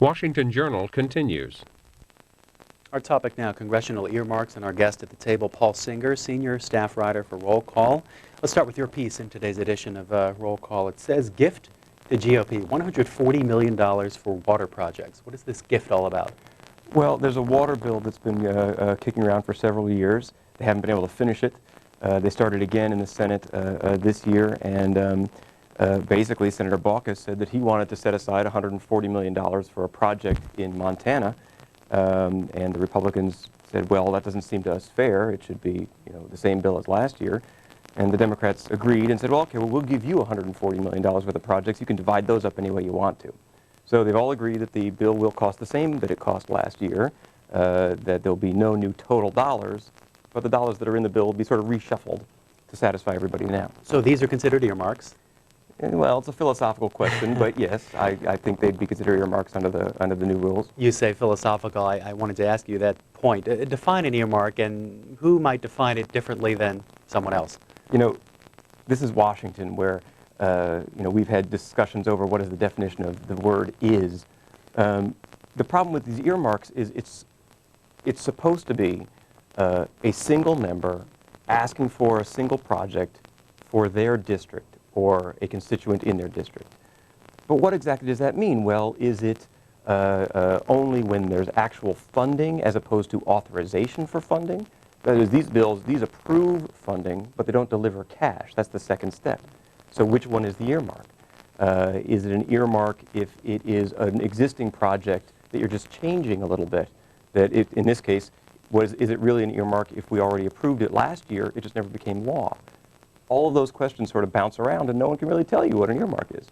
Washington Journal continues. Our topic now, congressional earmarks, and our guest at the table, Paul Singer, senior staff writer for Roll Call. Let's start with your piece in today's edition of Roll Call. It says, gift the GOP $140 million for water projects. What is this gift all about? Well, there's a water bill that's been kicking around for several years. They haven't been able to finish it. They started again in the Senate this year, and basically Senator Baucus said that he wanted to set aside $140 million for a project in Montana, and the Republicans said, well, that doesn't seem to us fair. It should be, the same bill as last year. And the Democrats agreed and said, well, okay, well, we'll give you $140 million worth of projects. You can divide those up any way you want to. So they've all agreed that the bill will cost the same that it cost last year, that there'll be no new total dollars, but the dollars that are in the bill will be sort of reshuffled to satisfy everybody now. So these are considered earmarks? Well, it's a philosophical question, but yes, I think they'd be considered earmarks under the new rules. You say philosophical. I wanted to ask you that point. Define an earmark, and who might define it differently than someone else? This is Washington, where we've had discussions over what is the definition of the word is. The problem with these earmarks is it's supposed to be a single member asking for a single project for their district or a constituent in their district. But what exactly does that mean? Well, is it only when there's actual funding as opposed to authorization for funding? That is, these bills, these approve funding, but they don't deliver cash. That's the second step. So which one is the earmark? Is it an earmark if it is an existing project that you're just changing a little bit? That in this case, is it really an earmark if we already approved it last year, it just never became law? All of those questions sort of bounce around, and no one can really tell you what an earmark is.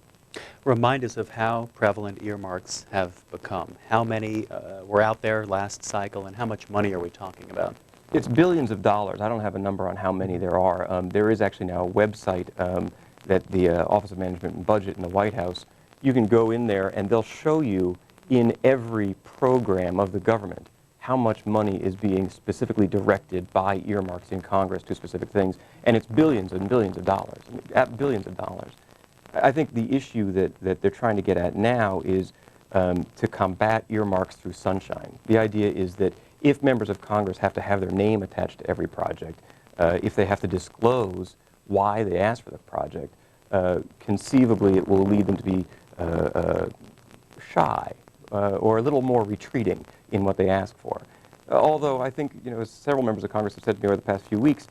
Remind us of how prevalent earmarks have become. How many were out there last cycle, and how much money are we talking about? It's billions of dollars. I don't have a number on how many there are. There is actually now a website that the Office of Management and Budget in the White House, you can go in there and they'll show you in every program of the government how much money is being specifically directed by earmarks in Congress to specific things. And it's billions and billions of dollars, billions of dollars. I think the issue that they're trying to get at now is to combat earmarks through sunshine. The idea is that if members of Congress have to have their name attached to every project, if they have to disclose why they asked for the project, conceivably it will lead them to be shy or a little more retreating in what they ask for. Although I think, as several members of Congress have said to me over the past few weeks,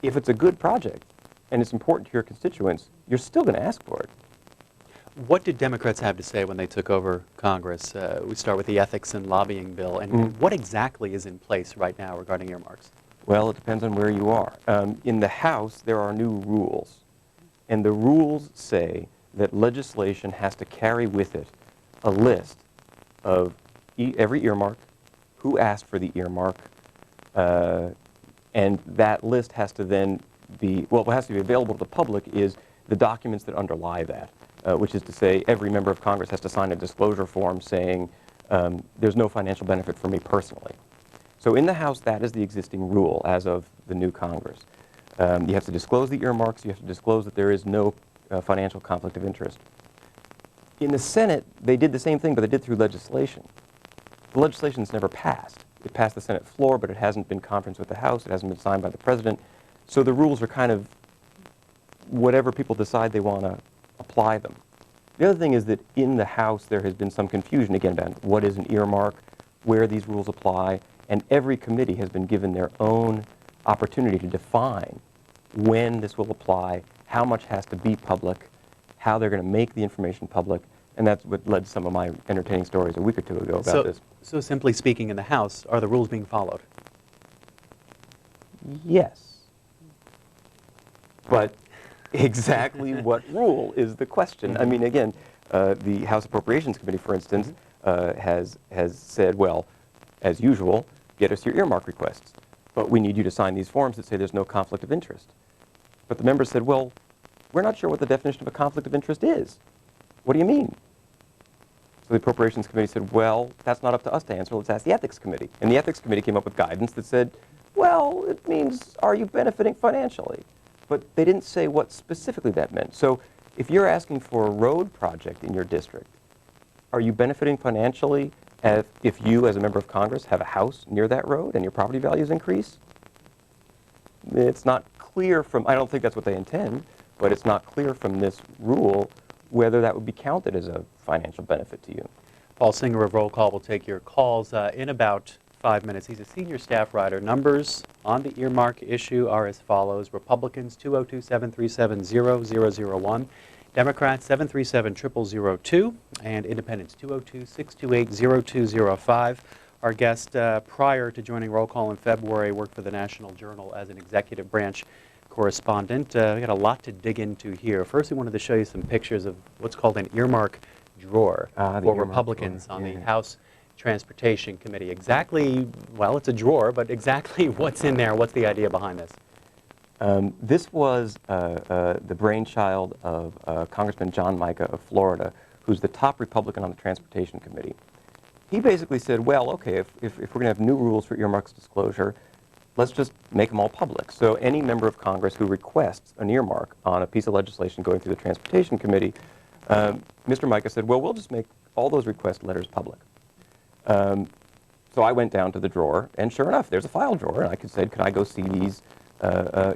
if it's a good project and it's important to your constituents, you're still going to ask for it. What did Democrats have to say when they took over Congress? We start with the ethics and lobbying bill. And what exactly is in place right now regarding earmarks? Well, it depends on where you are. In the House, there are new rules. And the rules say that legislation has to carry with it a list of every earmark, who asked for the earmark, and that list has to then be, well, what has to be available to the public is the documents that underlie that, which is to say every member of Congress has to sign a disclosure form saying there's no financial benefit for me personally. So in the House, that is the existing rule as of the new Congress. You have to disclose the earmarks. You have to disclose that there is no financial conflict of interest. In the Senate, they did the same thing, but they did through legislation. The legislation's never passed. It passed the Senate floor, but it hasn't been conferenced with the House. It hasn't been signed by the President. So the rules are kind of whatever people decide they want to apply them. The other thing is that in the House, there has been some confusion, again, about what is an earmark, where these rules apply, and every committee has been given their own opportunity to define when this will apply, how much has to be public, how they're going to make the information public, and that's what led to some of my entertaining stories a week or two ago about this. So simply speaking, in the House, are the rules being followed? Yes. But exactly what rule is the question. I mean, again, the House Appropriations Committee, for instance, has said, well, as usual, get us your earmark requests. But we need you to sign these forms that say there's no conflict of interest. But the members said, well, we're not sure what the definition of a conflict of interest is. What do you mean? So the Appropriations Committee said, well, that's not up to us to answer. Let's ask the Ethics Committee. And the Ethics Committee came up with guidance that said, well, it means, are you benefiting financially? But they didn't say what specifically that meant. So if you're asking for a road project in your district, are you benefiting financially if you, as a member of Congress, have a house near that road and your property values increase? It's not clear from, I don't think that's what they intend, but it's not clear from this rule whether that would be counted as a financial benefit to you. Paul Singer of Roll Call will take your calls in about 5 minutes. He's a senior staff writer. Numbers on the earmark issue are as follows. Republicans 202-737-0001, Democrats 737-0002, and Independents 202-628-0205. Our guest, prior to joining Roll Call in February, worked for the National Journal as an executive branch correspondent. We got a lot to dig into here. First, we wanted to show you some pictures of what's called an earmark drawer The for earmark Republicans drawer. on Yeah, the yeah. House Transportation Committee. Exactly, well, it's a drawer, but exactly what's in there? What's the idea behind this? This was the brainchild of Congressman John Mica of Florida, who's the top Republican on the Transportation Committee. He basically said, well, okay, if we're going to have new rules for earmarks disclosure, let's just make them all public. So any member of Congress who requests an earmark on a piece of legislation going through the Transportation Committee, Mr. Mica said, well, we'll just make all those request letters public. So I went down to the drawer, and sure enough, there's a file drawer, and I said, can I go see these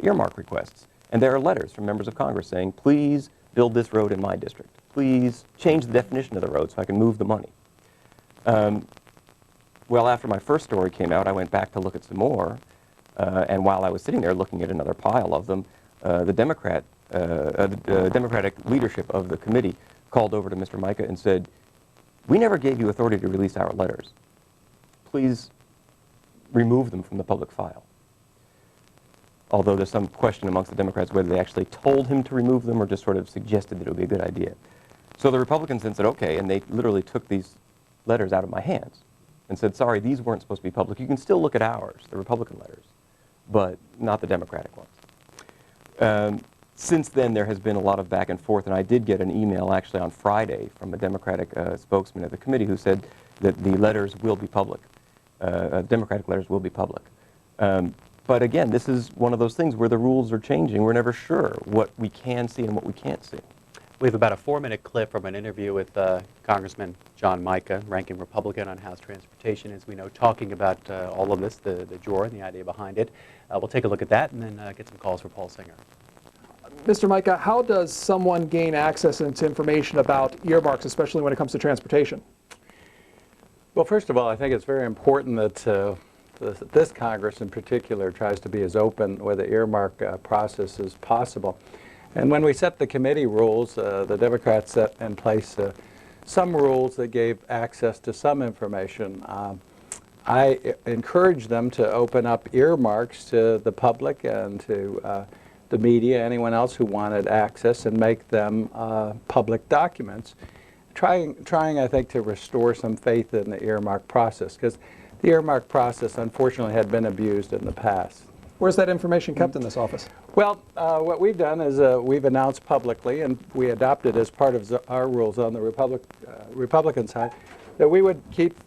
earmark requests? And there are letters from members of Congress saying, please build this road in my district. Please change the definition of the road so I can move the money. Well, after my first story came out, I went back to look at some more, and while I was sitting there looking at another pile of them, the Democratic leadership of the committee called over to Mr. Mica and said, we never gave you authority to release our letters. Please remove them from the public file. Although there's some question amongst the Democrats whether they actually told him to remove them or just sort of suggested that it would be a good idea. So the Republicans then said, okay, and they literally took these letters out of my hands and said, sorry, these weren't supposed to be public. You can still look at ours, the Republican letters, but not the Democratic ones. Since then, there has been a lot of back and forth, and I did get an email actually on Friday from a Democratic spokesman at the committee who said that the letters will be public. Democratic letters will be public. But again, this is one of those things where the rules are changing. We're never sure what we can see and what we can't see. We have about a 4-minute clip from an interview with Congressman John Mica, ranking Republican on House Transportation, as we know, talking about all of this, the drawer and the idea behind it. We'll take a look at that and then get some calls for Paul Singer. Mr. Mica, how does someone gain access to information about earmarks, especially when it comes to transportation? Well, first of all, I think it's very important that this Congress in particular tries to be as open with the earmark process as possible. And when we set the committee rules, the Democrats set in place some rules that gave access to some information. I encourage them to open up earmarks to the public and to the media, anyone else who wanted access, and make them public documents. Trying, I think, to restore some faith in the earmark process, because the earmark process, unfortunately, had been abused in the past. Where's that information kept in this office? Well, what we've done is we've announced publicly, and we adopted as part of our rules on the Republican side, that we would keep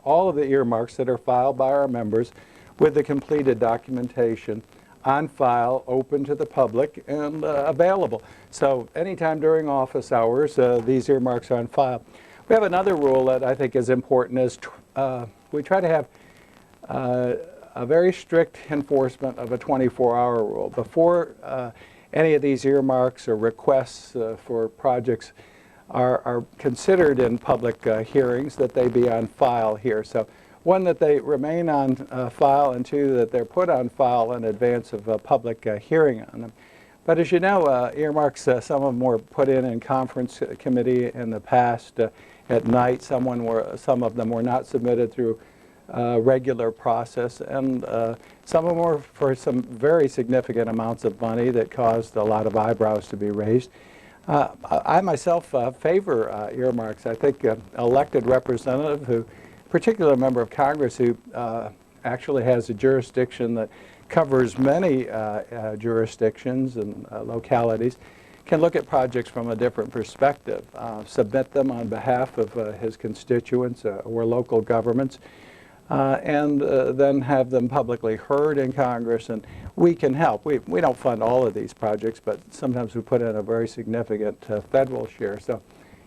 all of the earmarks that are filed by our members with the completed documentation on file, open to the public, and available. So anytime during office hours, these earmarks are on file. We have another rule that I think is important, is we try to have a very strict enforcement of a 24-hour rule. Before any of these earmarks or requests for projects are considered in public hearings, that they be on file here. So one, that they remain on file, and two, that they're put on file in advance of a public hearing on them. But as you know, earmarks, some of them were put in conference committee in the past at night. Some of them were not submitted through regular process, and some of them were for some very significant amounts of money that caused a lot of eyebrows to be raised. I myself favor earmarks. I think an elected representative, who, particular member of Congress, who actually has a jurisdiction that covers many jurisdictions and localities, can look at projects from a different perspective, submit them on behalf of his constituents or local governments, and then have them publicly heard in Congress, and we can help. We don't fund all of these projects, but sometimes we put in a very significant federal share. So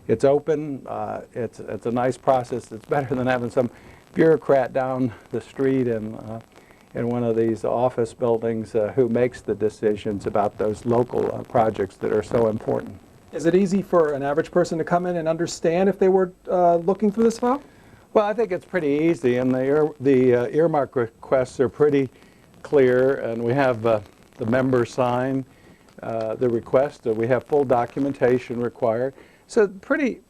it's open. It's a nice process. It's better than having some bureaucrat down the street in one of these office buildings who makes the decisions about those local projects that are so important. Is it easy for an average person to come in and understand if they were looking through this file? Well, I think it's pretty easy, and the earmark requests are pretty clear, and we have the members sign the request. We have full documentation required. So pretty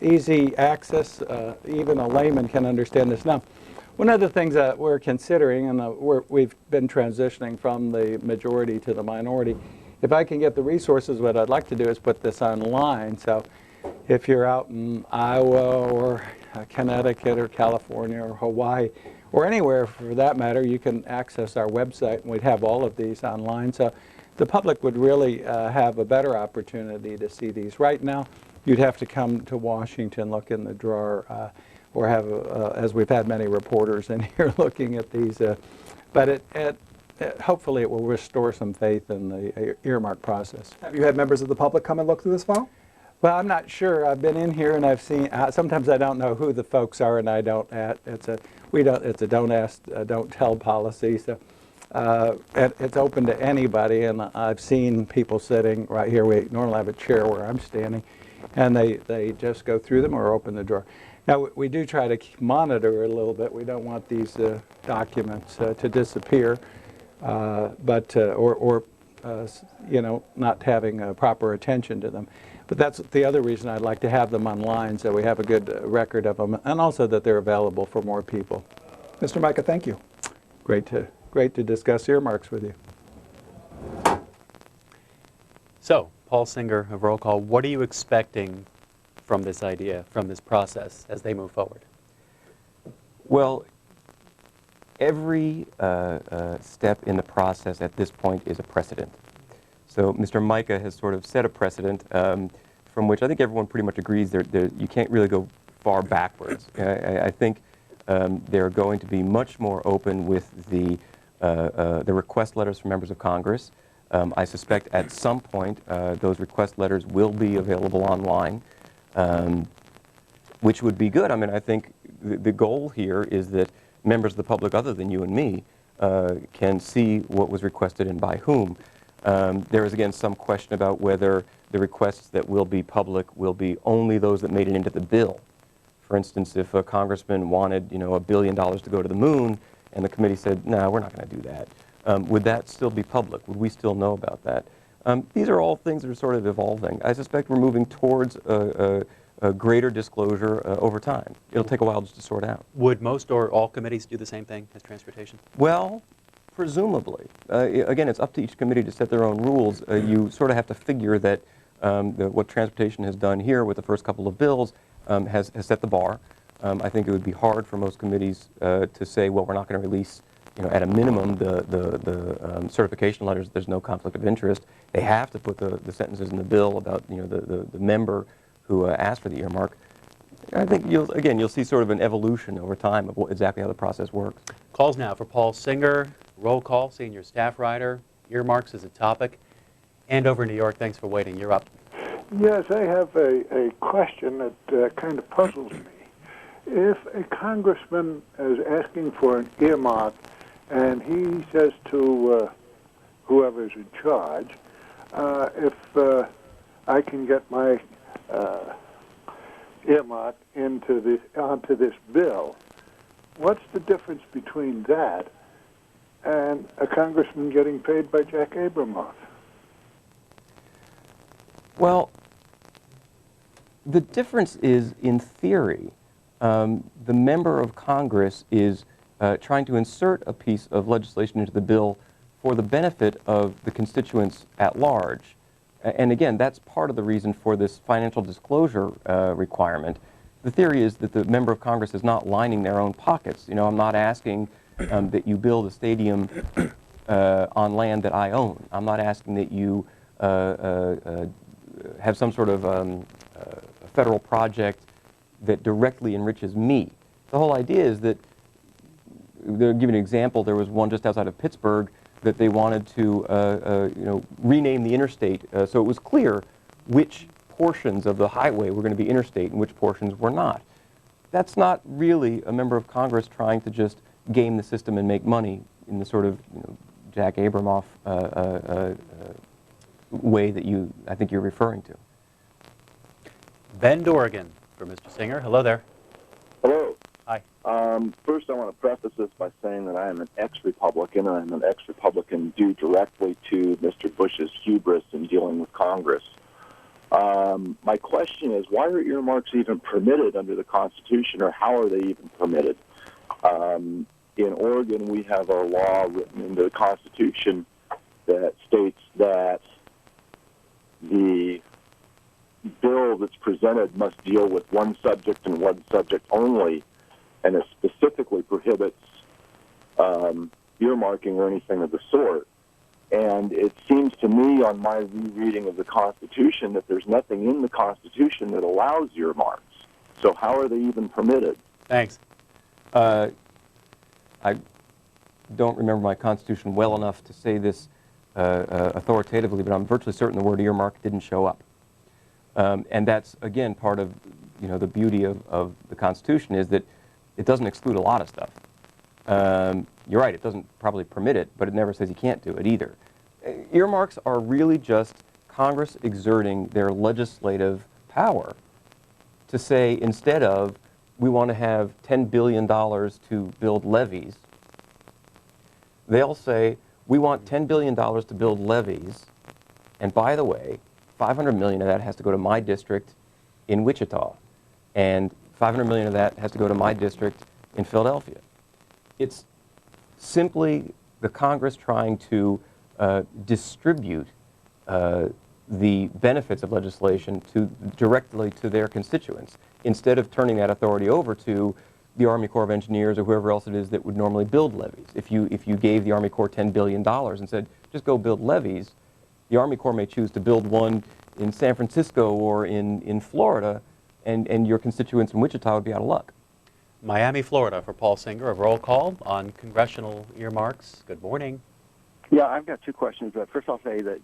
easy access. Even a layman can understand this. Now, one of the things that we're considering, and we've been transitioning from the majority to the minority, if I can get the resources, what I'd like to do is put this online. So if you're out in Iowa or Connecticut or California or Hawaii or anywhere for that matter, you can access our website, and we'd have all of these online. So the public would really have a better opportunity to see these. Right now, you'd have to come to Washington, look in the drawer, or have, as we've had many reporters in here looking at these. But hopefully it will restore some faith in the earmark process. Have you had members of the public come and look through this file? Well, I'm not sure. I've been in here and I've seen. Sometimes I don't know who the folks are, and I don't. It's a don't ask, don't tell policy. So it's open to anybody, and I've seen people sitting right here. We normally have a chair where I'm standing, and they just go through them or open the drawer. Now we do try to monitor it a little bit. We don't want these documents to disappear, or not having proper attention to them. But that's the other reason I'd like to have them online, so we have a good record of them, and also that they're available for more people. Mr. Mica, thank you. Great to discuss earmarks with you. So, Paul Singer of Roll Call, what are you expecting from this idea, from this process, as they move forward? Well, every step in the process at this point is a precedent. So Mr. Mica has sort of set a precedent from which I think everyone pretty much agrees you can't really go far backwards. I think they're going to be much more open with the request letters from members of Congress. I suspect at some point those request letters will be available online, which would be good. I mean, I think the goal here is that members of the public other than you and me can see what was requested and by whom. There is, again, some question about whether the requests that will be public will be only those that made it into the bill. For instance, if a congressman wanted, $1 billion to go to the moon, and the committee said, no, we're not going to do that, would that still be public? Would we still know about that? These are all things that are sort of evolving. I suspect we're moving towards a greater disclosure over time. It'll take a while just to sort out. Would most or all committees do the same thing as transportation? Well, presumably. Again, it's up to each committee to set their own rules. You sort of have to figure that what transportation has done here with the first couple of bills has set the bar. I think it would be hard for most committees to say, well, we're not going to release, at a minimum, the certification letters. There's no conflict of interest. They have to put the sentences in the bill about, the member who asked for the earmark. I think you'll see sort of an evolution over time of exactly how the process works. Calls now for Paul Singer, Roll Call, senior staff writer. Earmarks is a topic. And over in New York, thanks for waiting. You're up. Yes, I have a question that kind of puzzles me. If a congressman is asking for an earmark and he says to whoever's in charge, if I can get my earmark onto this bill, what's the difference between that and a congressman getting paid by Jack Abramoff? Well, the difference is, in theory, the member of Congress is trying to insert a piece of legislation into the bill for the benefit of the constituents at large. And again, that's part of the reason for this financial disclosure requirement. The theory is that the member of Congress is not lining their own pockets. I'm not asking that you build a stadium on land that I own. I'm not asking that you have some sort of federal project that directly enriches me. The whole idea is that, to give you an example, there was one just outside of Pittsburgh that they wanted to rename the interstate so it was clear which portions of the highway were going to be interstate and which portions were not. That's not really a member of Congress trying to just game the system and make money in the sort of Jack Abramoff way that I think you're referring to. Bend, Oregon, for Mr. Singer. Hello there. Hello. Hi. First, I want to preface this by saying that I am an ex-Republican, and I'm an ex-Republican due directly to Mr. Bush's hubris in dealing with Congress. My question is, why are earmarks even permitted under the Constitution, or how are they even permitted? In Oregon, we have a law written into the Constitution that states that the bill that's presented must deal with one subject and one subject only, and it specifically prohibits earmarking or anything of the sort. And it seems to me, on my rereading of the Constitution, that there's nothing in the Constitution that allows earmarks. So how are they even permitted? Thanks. I don't remember my Constitution well enough to say this authoritatively, but I'm virtually certain the word earmark didn't show up. And that's, again, part of the beauty of the Constitution is that it doesn't exclude a lot of stuff. You're right, it doesn't probably permit it, but it never says you can't do it either. Earmarks are really just Congress exerting their legislative power to say, instead of we want to have $10 billion to build levees, they'll say we want $10 billion to build levees, and by the way, $500 million of that has to go to my district in Wichita, and $500 million of that has to go to my district in Philadelphia. It's simply the Congress trying to distribute the benefits of legislation directly to their constituents, instead of turning that authority over to the Army Corps of Engineers or whoever else it is that would normally build levees. If you gave the Army Corps $10 billion and said, just go build levees, the Army Corps may choose to build one in San Francisco or in Florida, and your constituents in Wichita would be out of luck. Miami, Florida, for Paul Singer of Roll Call on congressional earmarks. Good morning. Yeah, I've got two questions. But first, I'll say that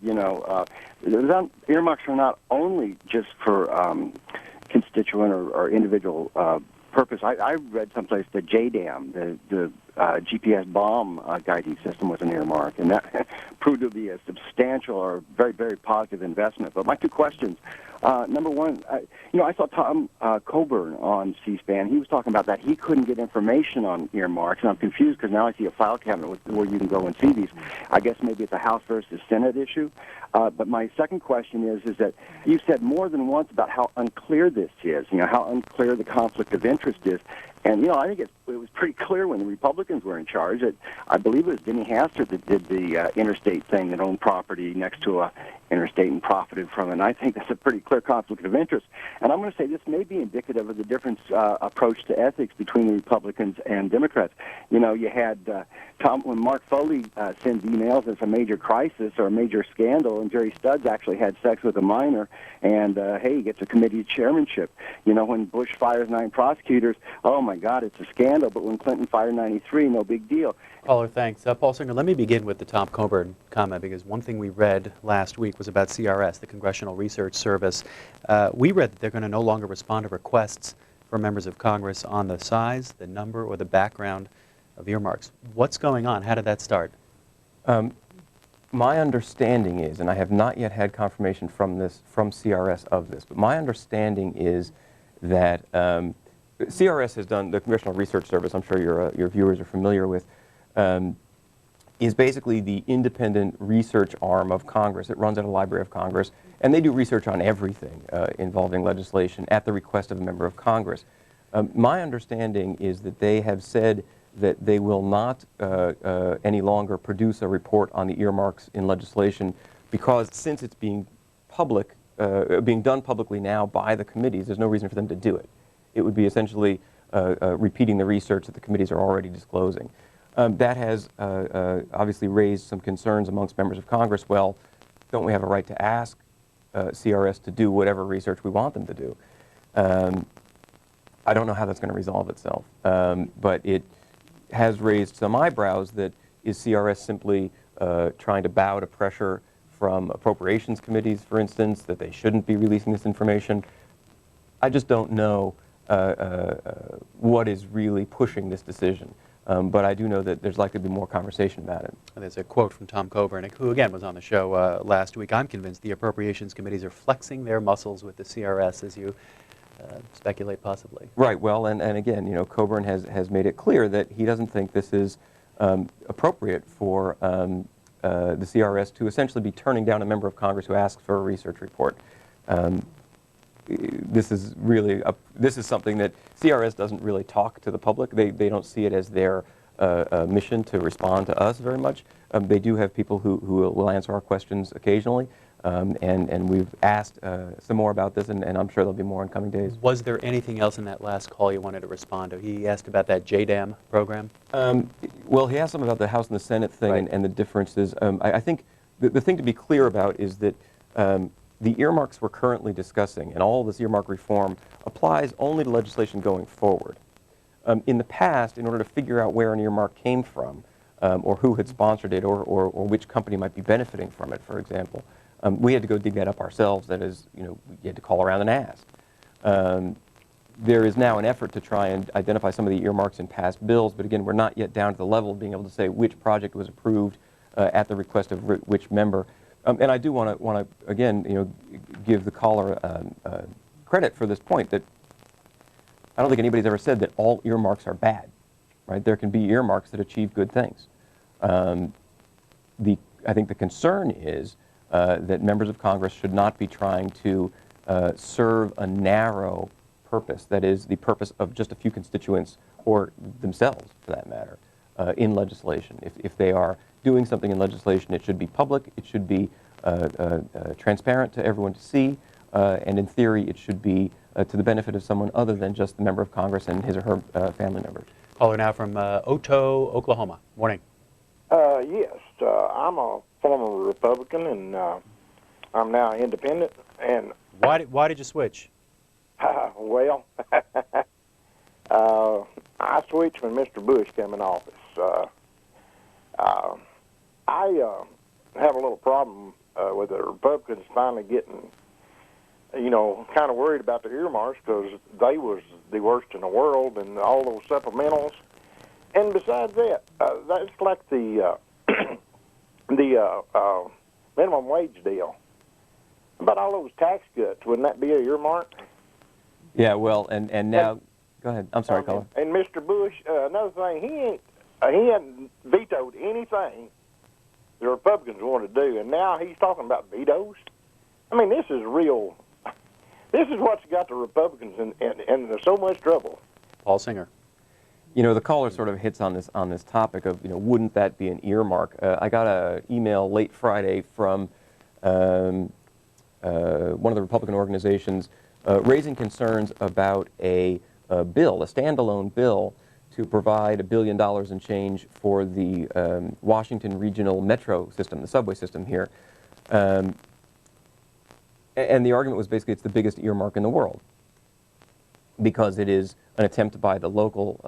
earmarks are not only just for constituent or individual purpose. I read someplace that JDAM, the GPS bomb guiding system, was an earmark, and that proved to be a substantial or very, very positive investment. But my two questions. Number one, I saw Tom Coburn on C-SPAN. He was talking about that he couldn't get information on earmarks, and I'm confused because now I see a file cabinet where you can go and see these. I guess maybe it's a House versus Senate issue. But my second question is that you said more than once about how unclear this is, how unclear the conflict of interest is. And, I think it was pretty clear when the Republicans were in charge that I believe it was Denny Hastert that did the interstate thing, that owned property next to a interstate and profited from it. And I think that's a pretty clear conflict of interest. And I'm going to say this may be indicative of the different approach to ethics between the Republicans and Democrats. You had when Mark Foley sends emails, it's a major crisis or a major scandal, and Jerry Studs actually had sex with a minor, and, hey, he gets a committee chairmanship. When Bush fires 9 prosecutors, oh, my God, it's a scandal. But when Clinton fired 93, no big deal. Caller, thanks. Paul Singer, let me begin with the Tom Coburn comment, because one thing we read last week was about CRS, the Congressional Research Service. We read that they're going to no longer respond to requests from members of Congress on the size, the number, or the background of earmarks. What's going on? How did that start? My understanding is, and I have not yet had confirmation from CRS of this, but my understanding is that CRS has done, the Congressional Research Service, I'm sure your viewers are familiar with, is basically the independent research arm of Congress. It runs at a Library of Congress, and they do research on everything involving legislation at the request of a member of Congress. My understanding is that they have said that they will not any longer produce a report on the earmarks in legislation, because since it's being done publicly now by the committees, there's no reason for them to do it. It would be essentially repeating the research that the committees are already disclosing. That has obviously raised some concerns amongst members of Congress. Well, don't we have a right to ask CRS to do whatever research we want them to do? I don't know how that's going to resolve itself, but it has raised some eyebrows that is CRS simply trying to bow to pressure from appropriations committees, for instance, that they shouldn't be releasing this information. I just don't know what is really pushing this decision. But I do know that there's likely to be more conversation about it. And there's a quote from Tom Coburn, who again was on the show last week. I'm convinced the appropriations committees are flexing their muscles with the CRS, as you speculate possibly. Right. Well, and again, you know, Coburn has made it clear that he doesn't think this is appropriate for the CRS to essentially be turning down a member of Congress who asks for a research report. This is really this is something that CRS doesn't really talk to the public. They don't see it as their mission to respond to us very much. They do have people who will answer our questions occasionally, and we've asked some more about this, and I'm sure there'll be more in coming days. Was there anything else in that last call you wanted to respond to? He asked about that JDAM program. Well, he asked some about the House and the Senate thing, Right. and the differences. I think the thing to be clear about is that the earmarks we're currently discussing and all this earmark reform applies only to legislation going forward. In the past, in order to figure out where an earmark came from, or who had sponsored it, or which company might be benefiting from it, for example, we had to go dig that up ourselves. That is, you know, we had to call around and ask. There is now an effort to try and identify some of the earmarks in past bills, but again, we're not yet down to the level of being able to say which project was approved at the request of which member. And I do want to again, you know, give the caller credit for this point that I don't think anybody's ever said that all earmarks are bad, right? There can be earmarks that achieve good things. I think the concern is that members of Congress should not be trying to serve a narrow purpose, that is the purpose of just a few constituents or themselves, for that matter, in legislation. If they are doing something in legislation, it should be public, it should be transparent to everyone to see, and in theory, it should be to the benefit of someone other than just the member of Congress and his or her family members. Caller now from Otoe, Oklahoma. Morning. Yes, I'm a former Republican, and I'm now independent. And Why did you switch? well, I switched when Mr. Bush came in office. I have a little problem with the Republicans finally getting, you know, kind of worried about the earmarks because they was the worst in the world and all those supplementals. And besides that, that's like the minimum wage deal. About all those tax cuts, wouldn't that be a earmark? Yeah, well, and now, go ahead. I'm sorry, caller. And Mr. Bush, another thing, he hadn't vetoed anything the Republicans wanted to do, and now he's talking about vetoes. I mean, this is real. This is what's got the Republicans in so much trouble. Paul Singer. You know, the caller sort of hits on this topic of, you know, wouldn't that be an earmark? I got an email late Friday from one of the Republican organizations raising concerns about a bill, a standalone bill, to provide $1 billion and change for the Washington regional metro system, the subway system here. And the argument was basically it's the biggest earmark in the world because it is an attempt by the local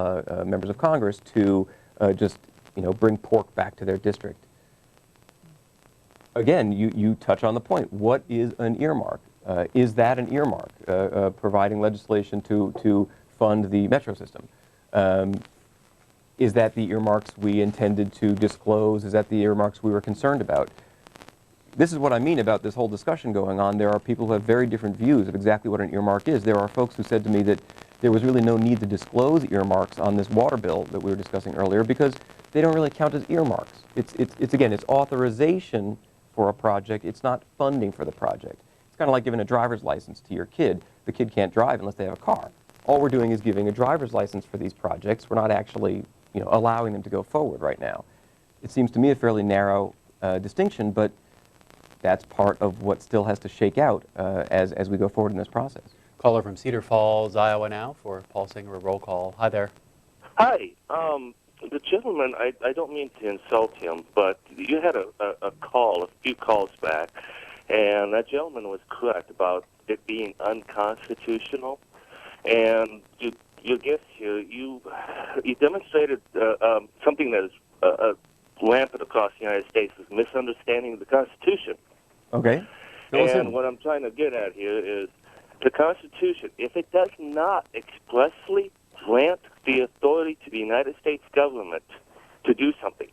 members of Congress to just, you know, bring pork back to their district. Again, you touch on the point. What is an earmark? Is that an earmark, providing legislation to fund the metro system? Is that the earmarks we intended to disclose? Is that the earmarks we were concerned about? This is what I mean about this whole discussion going on. There are people who have very different views of exactly what an earmark is. There are folks who said to me that there was really no need to disclose earmarks on this water bill that we were discussing earlier because they don't really count as earmarks. It's again, it's authorization for a project. It's not funding for the project. It's kind of like giving a driver's license to your kid. The kid can't drive unless they have a car. All we're doing is giving a driver's license for these projects. We're not actually, you know, allowing them to go forward right now. It seems to me a fairly narrow distinction, but that's part of what still has to shake out as we go forward in this process. Caller from Cedar Falls, Iowa now for Paul Singer, a roll call. Hi there. Hi. The gentleman, I don't mean to insult him, but you had a call, a few calls back, and that gentleman was correct about it being unconstitutional. And your guest here, you demonstrated something that is rampant across the United States, is misunderstanding of the Constitution. Okay. Fill us And in. what I'm trying to get at here is the Constitution, if it does not expressly grant the authority to the United States government to do something,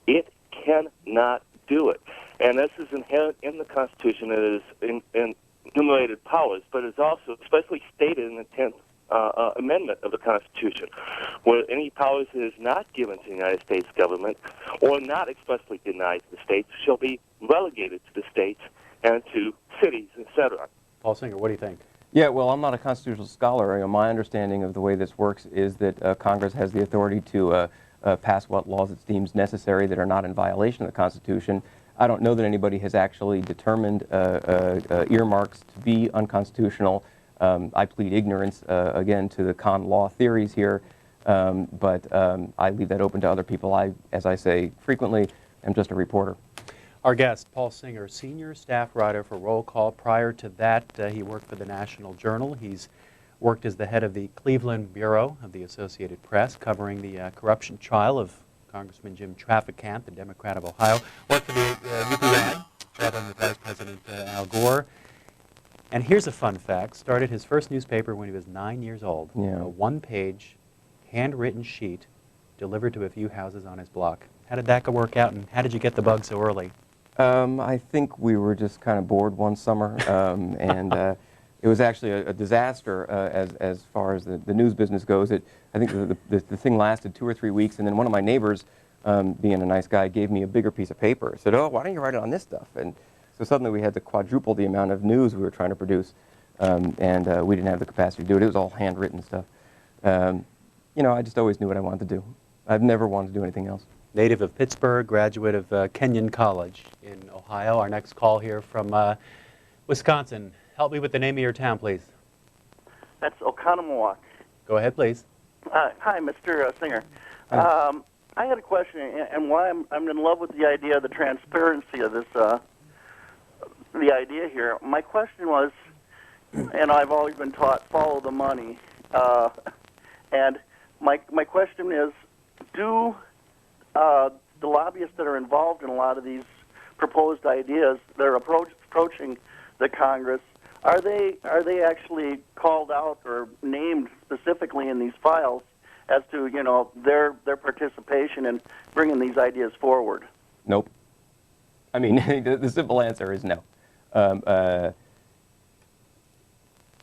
it cannot do it. And this is inherent in the Constitution. It is in enumerated powers, but it's also expressly stated in the 10th Amendment of the Constitution, where any powers that is not given to the United States government or not expressly denied to the states shall be relegated to the states and to cities, etc. Paul Singer, what do you think? Yeah, well, I'm not a constitutional scholar. You know, my understanding of the way this works is that Congress has the authority to pass what laws it deems necessary that are not in violation of the Constitution. I don't know that anybody has actually determined earmarks to be unconstitutional. I plead ignorance, again, to the con law theories here, but I leave that open to other people. I, as I say frequently, am just a reporter. Our guest, Paul Singer, senior staff writer for Roll Call. Prior to that, he worked for the National Journal. He's worked as the head of the Cleveland Bureau of the Associated Press, covering the corruption trial of Congressman Jim Traficant, the Democrat of Ohio. Worked for the UPN, led under Vice President Al Gore. And here's a fun fact. Started his first newspaper when he was 9 years old. Yeah. A one-page, handwritten sheet delivered to a few houses on his block. How did that work out, and how did you get the bug so early? I think we were just kind of bored one summer, and it was actually a disaster as far as the news business goes. I think the thing lasted 2 or 3 weeks, and then one of my neighbors, being a nice guy, gave me a bigger piece of paper. Said, "Oh, why don't you write it on this stuff?" And so suddenly we had to quadruple the amount of news we were trying to produce, and we didn't have the capacity to do it. It was all handwritten stuff. You know, I just always knew what I wanted to do. I've never wanted to do anything else. Native of Pittsburgh, graduate of Kenyon College in Ohio. Our next call here from Wisconsin. Help me with the name of your town, please. That's Oconomowoc. Go ahead, please. Hi, Mr. Singer. I had a question, and why I'm in love with the idea of the transparency of this, the idea here. My question was, and I've always been taught, follow the money. And my question is, do the lobbyists that are involved in a lot of these proposed ideas that are approaching the Congress, are they actually called out or named specifically in these files as to, you know, their participation in bringing these ideas forward? Nope. I mean, the simple answer is no.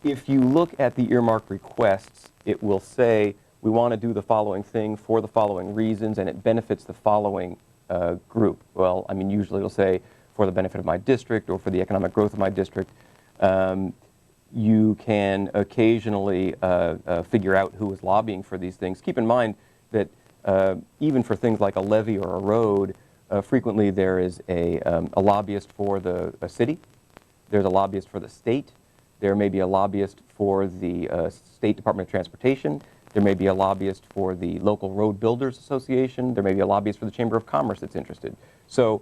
If you look at the earmark requests, it will say, we want to do the following thing for the following reasons, and it benefits the following group. Well, I mean, usually it'll say, for the benefit of my district or for the economic growth of my district. You can occasionally figure out who is lobbying for these things. Keep in mind that even for things like a levee or a road, frequently there is a lobbyist for a city. There's a lobbyist for the state. There may be a lobbyist for the State Department of Transportation. There may be a lobbyist for the local road builders association. There may be a lobbyist for the Chamber of Commerce that's interested. So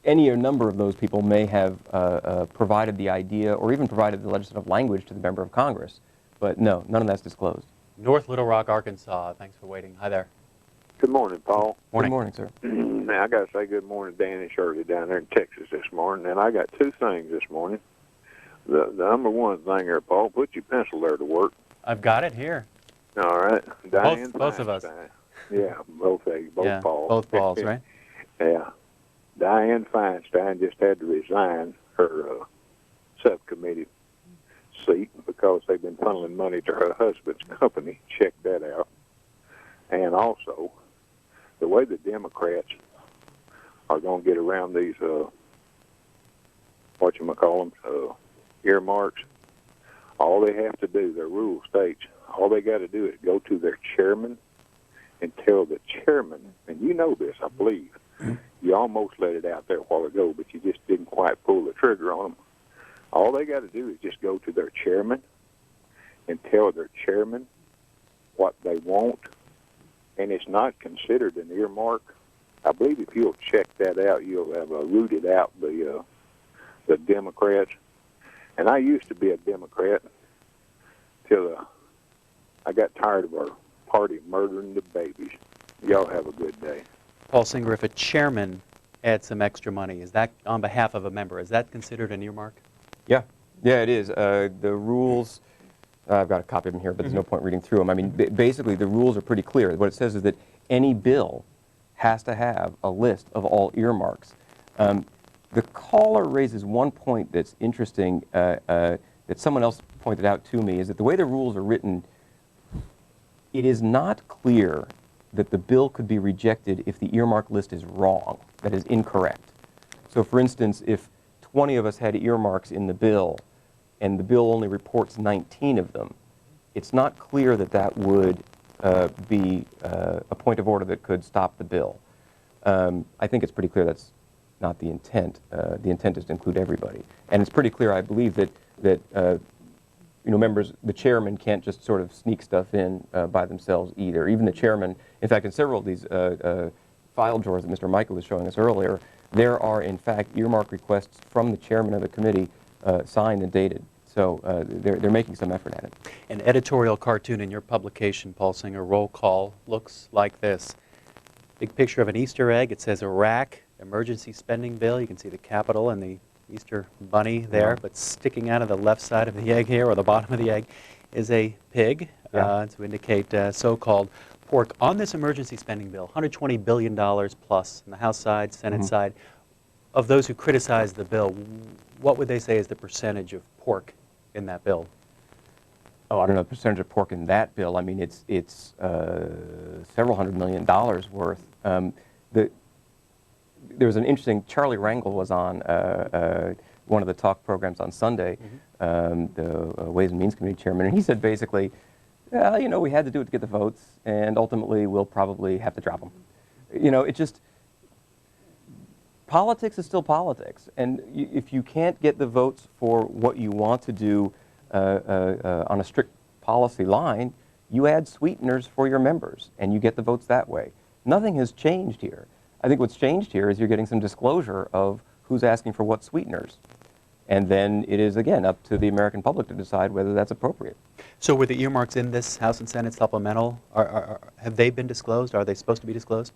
any or number of those people may have provided the idea or even provided the legislative language to the member of Congress. But no, none of that's disclosed. North Little Rock, Arkansas. Thanks for waiting. Hi there. Good morning, Paul. Morning. Good morning, sir. Now, I got to say good morning to Dan and Shirley down there in Texas this morning. And I got two things this morning. The number one thing here, Paul, put your pencil there to work. I've got it here. All right. Diane Both of us. Feinstein. Yeah, both of you, both Yeah, Pauls. both Pauls, right? Yeah. Diane Feinstein just had to resign her subcommittee seat because they've been funneling money to her husband's company. Check that out. And also, the way the Democrats are going to get around these, earmarks, all they have to do, their rule states, all they got to do is go to their chairman and tell the chairman, and you know this, I believe, you almost let it out there a while ago, but you just didn't quite pull the trigger on them. All they got to do is just go to their chairman and tell their chairman what they want, and it's not considered an earmark. I believe if you'll check that out, you'll have rooted out the Democrats. And I used to be a Democrat till I got tired of our party murdering the babies. Y'all have a good day. Paul Singer, if a chairman add some extra money. Is that on behalf of a member? Is that considered an earmark? Yeah, yeah, it is. The rules, I've got a copy of them here, but there's no point reading through them. I mean, basically, the rules are pretty clear. What it says is that any bill has to have a list of all earmarks. The caller raises one point that's interesting that someone else pointed out to me, is that the way the rules are written, it is not clear that the bill could be rejected if the earmark list is wrong, that is incorrect. So for instance, if 20 of us had earmarks in the bill and the bill only reports 19 of them, it's not clear that that would be a point of order that could stop the bill. I think it's pretty clear that's not the intent. The intent is to include everybody. And it's pretty clear, I believe, that members, the chairman can't just sort of sneak stuff in by themselves either. Even the chairman, in fact, in several of these file drawers that Mr. Michael was showing us earlier, there are, in fact, earmark requests from the chairman of the committee signed and dated. So they're making some effort at it. An editorial cartoon in your publication, Paul Singer, Roll Call, looks like this. Big picture of an Easter egg. It says Iraq emergency spending bill. You can see the Capitol and the Easter bunny there, but sticking out of the left side of the egg here, or the bottom of the egg, is a pig to indicate so-called pork. On this emergency spending bill, $120 billion plus on the House side, Senate side. Of those who criticize the bill, what would they say is the percentage of pork in that bill? Oh, I don't know the percentage of pork in that bill. I mean, it's several $100 million worth. There was an interesting, Charlie Rangel was on one of the talk programs on Sunday, the Ways and Means Committee chairman, and he said basically, well, we had to do it to get the votes, and ultimately we'll probably have to drop them. It just, politics is still politics, and if you can't get the votes for what you want to do on a strict policy line, you add sweeteners for your members, and you get the votes that way. Nothing has changed here. I think what's changed here is you're getting some disclosure of who's asking for what sweeteners. And then it is, again, up to the American public to decide whether that's appropriate. So were the earmarks in this House and Senate supplemental, have they been disclosed? Are they supposed to be disclosed?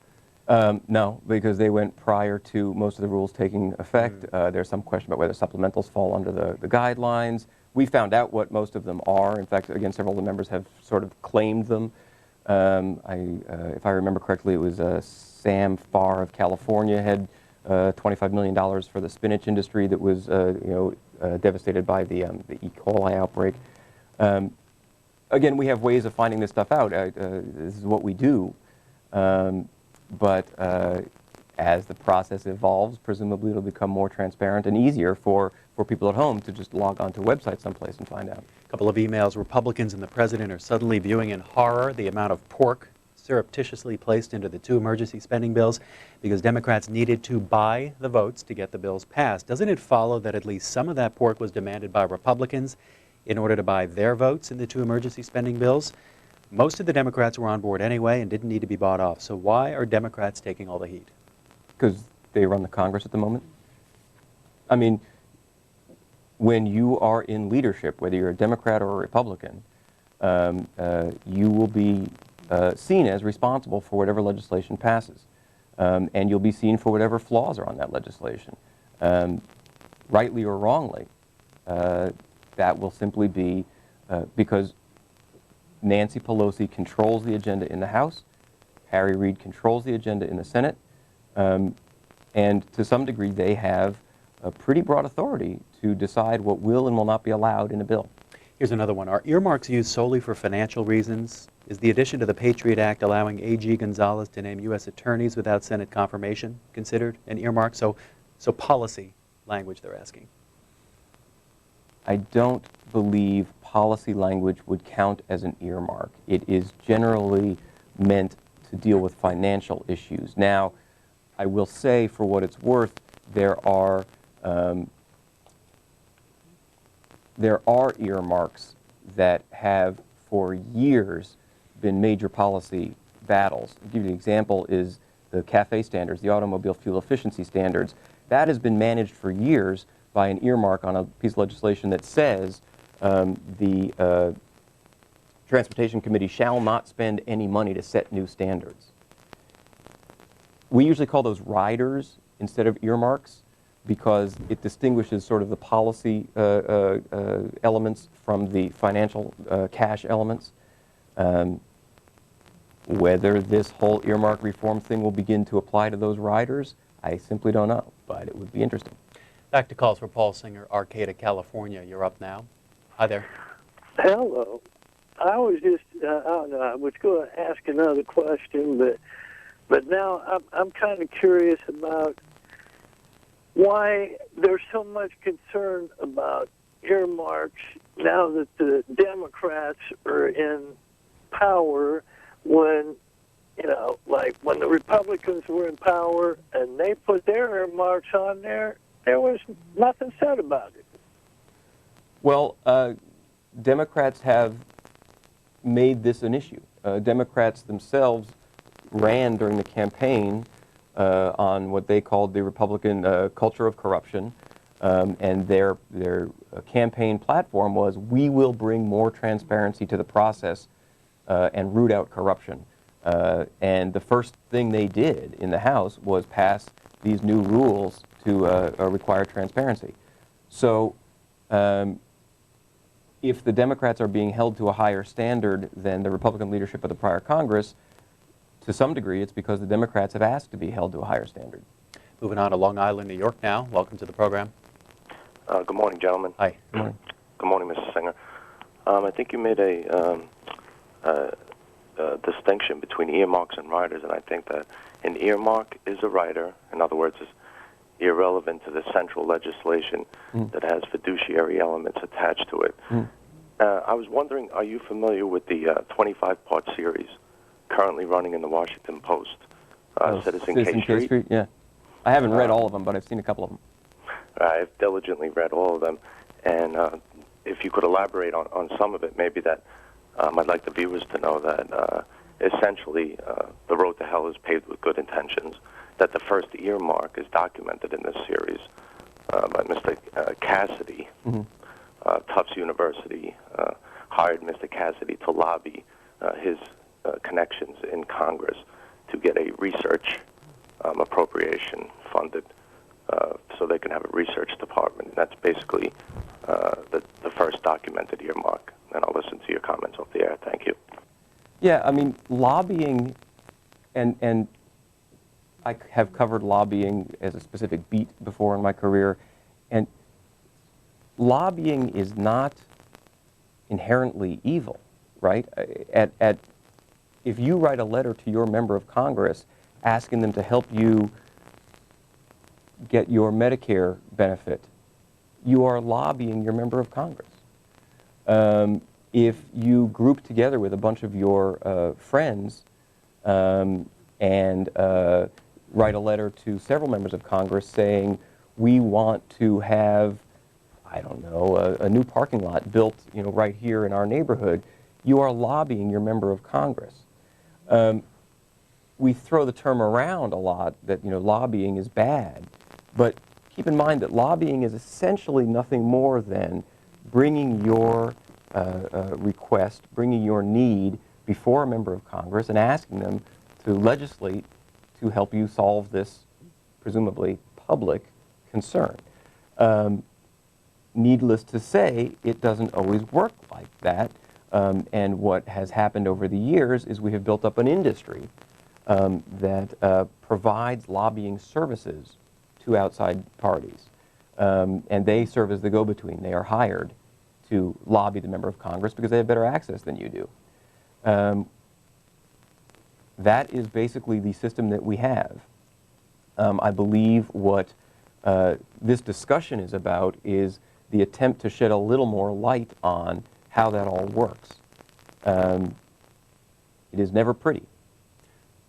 No, because they went prior to most of the rules taking effect. There's some question about whether supplementals fall under the guidelines. We found out what most of them are. In fact, again, several of the members have sort of claimed them. If I remember correctly, it was Sam Farr of California had $25 million for the spinach industry that was devastated by the E. coli outbreak. Again, we have ways of finding this stuff out. This is what we do. But as the process evolves, presumably it'll become more transparent and easier for people at home to just log onto a website someplace and find out. A couple of emails. Republicans and the president are suddenly viewing in horror the amount of pork surreptitiously placed into the two emergency spending bills because Democrats needed to buy the votes to get the bills passed. Doesn't it follow that at least some of that pork was demanded by Republicans in order to buy their votes in the two emergency spending bills? Most of the Democrats were on board anyway and didn't need to be bought off. So why are Democrats taking all the heat? Because they run the Congress at the moment. I mean, when you are in leadership, whether you're a Democrat or a Republican, you will be seen as responsible for whatever legislation passes. And you'll be seen for whatever flaws are on that legislation. Rightly or wrongly, that will simply be because Nancy Pelosi controls the agenda in the House, Harry Reid controls the agenda in the Senate, and to some degree they have a pretty broad authority to decide what will and will not be allowed in a bill. Here's another one. Are earmarks used solely for financial reasons? Is the addition to the Patriot Act allowing A.G. Gonzalez to name U.S. attorneys without Senate confirmation considered an earmark? So policy language they're asking. I don't believe policy language would count as an earmark. It is generally meant to deal with financial issues. Now, I will say, for what it's worth, there are earmarks that have, for years, been major policy battles. To give you an example is the CAFE standards, the automobile fuel efficiency standards. That has been managed for years by an earmark on a piece of legislation that says the Transportation Committee shall not spend any money to set new standards. We usually call those riders instead of earmarks because it distinguishes sort of the policy elements from the financial cash elements. Whether this whole earmark reform thing will begin to apply to those riders, I simply don't know, but it would be interesting. Back to calls for Paul Singer, Arcata, California. You're up now. Hi there. Hello. I was just, I don't know, I was going to ask another question, but now I'm kind of curious about why there's so much concern about earmarks now that the Democrats are in power when, you know, like when the Republicans were in power and they put their earmarks on there was nothing said about it. Well, Democrats have made this an issue. Democrats themselves ran during the campaign on what they called the Republican culture of corruption, and their campaign platform was, we will bring more transparency to the process and root out corruption. And the first thing they did in the House was pass these new rules to require transparency. So if the Democrats are being held to a higher standard than the Republican leadership of the prior Congress, to some degree it's because the Democrats have asked to be held to a higher standard. Moving on to Long Island, New York now. Welcome to the program. Good morning, gentlemen. Hi. Good morning. Good morning, Mr. Singer. I think you made a distinction between earmarks and riders, and I think that an earmark is a rider. In other words, is irrelevant to the central legislation that has fiduciary elements attached to it. I was wondering, are you familiar with the 25-part series currently running in the Washington Post, Citizen K Street? Yeah. I haven't read all of them, but I've seen a couple of them. I've diligently read all of them, and if you could elaborate on some of it, maybe that I'd like the viewers to know that essentially the road to hell is paved with good intentions, that the first earmark is documented in this series by Mr. Cassidy. Tufts University hired Mr. Cassidy to lobby his connections in Congress to get a research appropriation funded so they can have a research department. That's basically the first documented earmark. And I'll listen to your comments off the air. Thank you. Yeah, I mean, lobbying, and I have covered lobbying as a specific beat before in my career, and lobbying is not inherently evil, right? If you write a letter to your member of Congress asking them to help you get your Medicare benefit, you are lobbying your member of Congress. If you group together with a bunch of your friends and write a letter to several members of Congress saying, we want to have, I don't know, a new parking lot built, you know, right here in our neighborhood, you are lobbying your member of Congress. We throw the term around a lot that, you know, lobbying is bad, but keep in mind that lobbying is essentially nothing more than bringing your request, bringing your need before a member of Congress and asking them to legislate to help you solve this presumably public concern. Needless to say, it doesn't always work like that. And what has happened over the years is we have built up an industry that provides lobbying services to outside parties. And they serve as the go-between. They are hired to lobby the member of Congress because they have better access than you do. That is basically the system that we have. I believe what this discussion is about is the attempt to shed a little more light on how that all works. It is never pretty.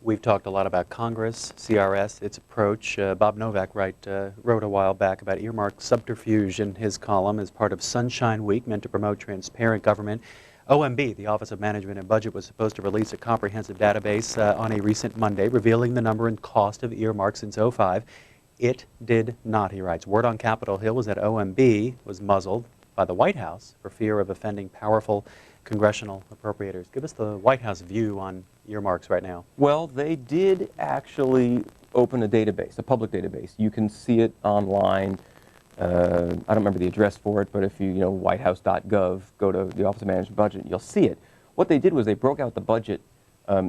We've talked a lot about Congress, CRS, its approach. Bob Novak wrote a while back about earmark subterfuge in his column as part of Sunshine Week, meant to promote transparent government. OMB, the Office of Management and Budget, was supposed to release a comprehensive database on a recent Monday, revealing the number and cost of earmarks since '05. It did not, he writes. Word on Capitol Hill was that OMB was muzzled by the White House for fear of offending powerful congressional appropriators. Give us the White House view on earmarks right now. Well, they did actually open a database, a public database. You can see it online. I don't remember the address for it, but if you, whitehouse.gov, go to the Office of Management Budget, you'll see it. What they did was they broke out the budget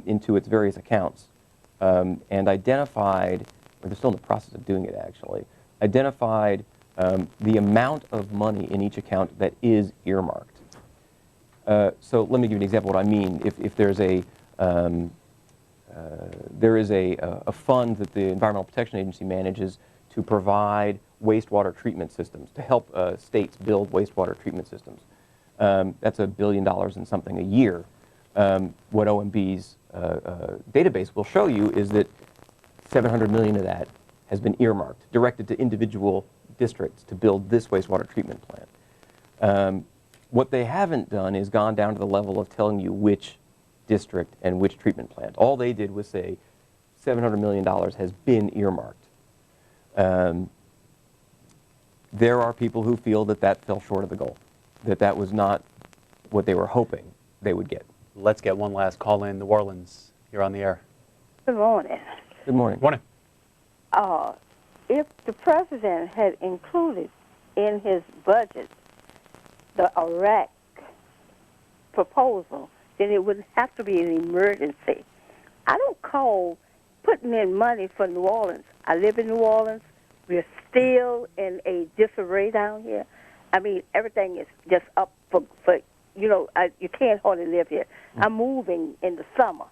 into its various accounts and identified, or they're still in the process of doing it actually, identified the amount of money in each account that is earmarked. So let me give you an example of what I mean. If there's a fund that the Environmental Protection Agency manages to provide wastewater treatment systems, to help states build wastewater treatment systems. That's $1 billion and something a year. What OMB's database will show you is that $700 million of that has been earmarked, directed to individual districts to build this wastewater treatment plant. What they haven't done is gone down to the level of telling you which district and which treatment plant. All they did was say $700 million has been earmarked. There are people who feel that that fell short of the goal, that that was not what they were hoping they would get. Let's get one last call in. New Orleans, you're on the air. Good morning. Good morning. Morning. If the president had included in his budget the Iraq proposal, then it wouldn't have to be an emergency. I don't call putting in money for New Orleans. I live in New Orleans. We're still in a disarray down here. I mean, everything is just up for you can't hardly live here. I'm moving in the summer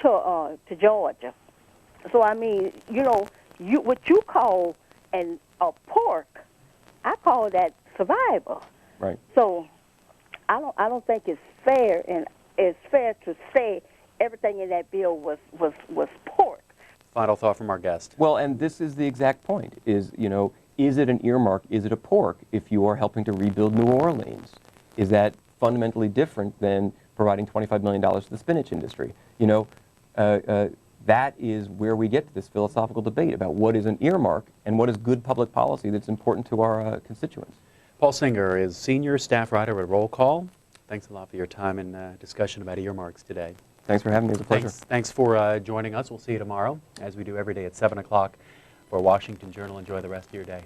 to Georgia. So, I mean, what you call a pork, I call that survival. Right. So, I don't think it's fair, and it's fair to say everything in that bill was pork. Final thought from our guest. Well, and this is the exact point, is it an earmark, is it a pork if you are helping to rebuild New Orleans? Is that fundamentally different than providing $25 million to the spinach industry? That is where we get to this philosophical debate about what is an earmark and what is good public policy that's important to our constituents. Paul Singer is senior staff writer at Roll Call. Thanks a lot for your time and discussion about earmarks today. Thanks for having me. It was a pleasure. Thanks for joining us. We'll see you tomorrow, as we do every day at 7 o'clock for Washington Journal. Enjoy the rest of your day.